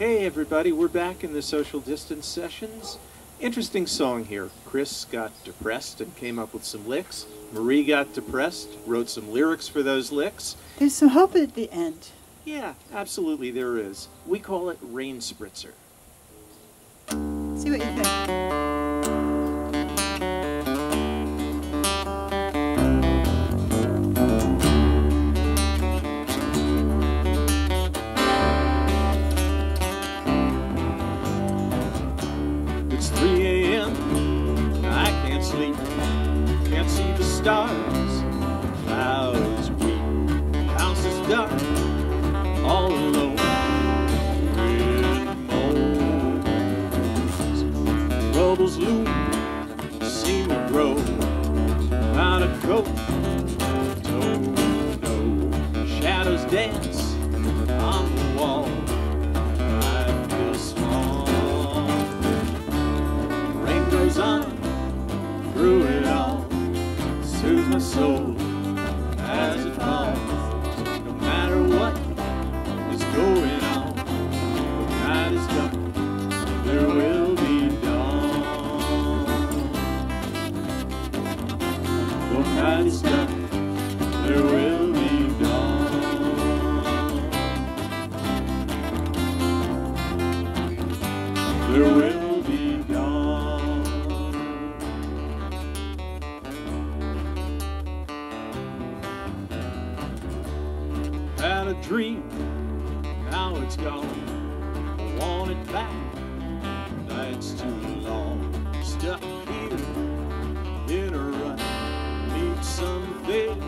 Hey everybody, we're back in the social distance sessions. Interesting song here. Chris got depressed and came up with some licks. Marie got depressed, wrote some lyrics for those licks. There's some hope at the end. Yeah, absolutely there is. We call it Rain Spritzer. See what you think. It's 3 a.m. I can't sleep. Can't see the stars. Clouds weep. House is dark. All alone. With moles. Troubles loom. Seem to grow. Out of coat. Don't know. Shadows dance on the wall. I feel small. On through it all, soothes my soul as it falls. No matter what is going on, the night is dark, there will be dawn. The night is dark, there will be dawn. There will be dawn. Had a dream, now it's gone. I want it back, night's too long. Stuck here in a rut, need something,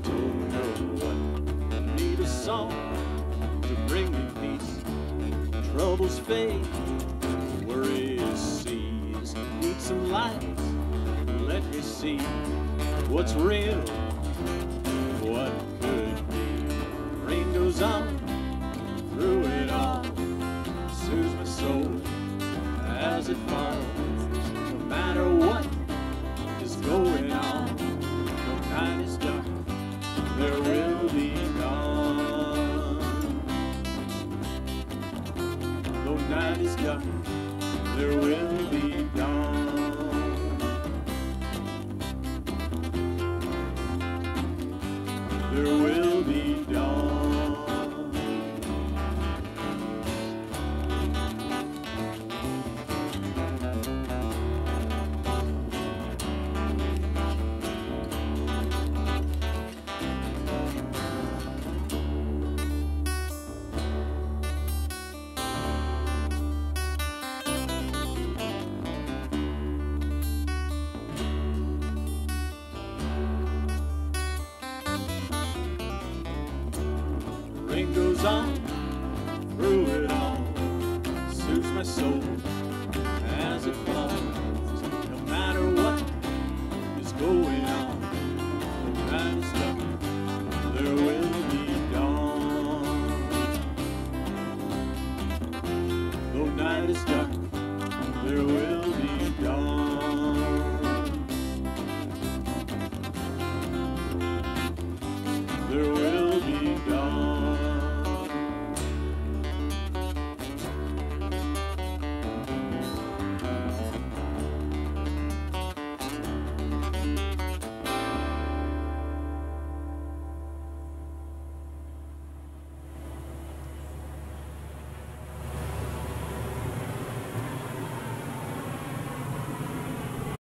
don't know what. Need a song to bring me peace. Troubles fade, worries cease. Need some light, let me see what's real, what could be. Rain goes on through it all, soothes my soul as it falls. No matter what is going on, the night is dark, there will be dawn. The night is dark, there will be dawn. There will be dawn. Rain goes on through it all, soothes my soul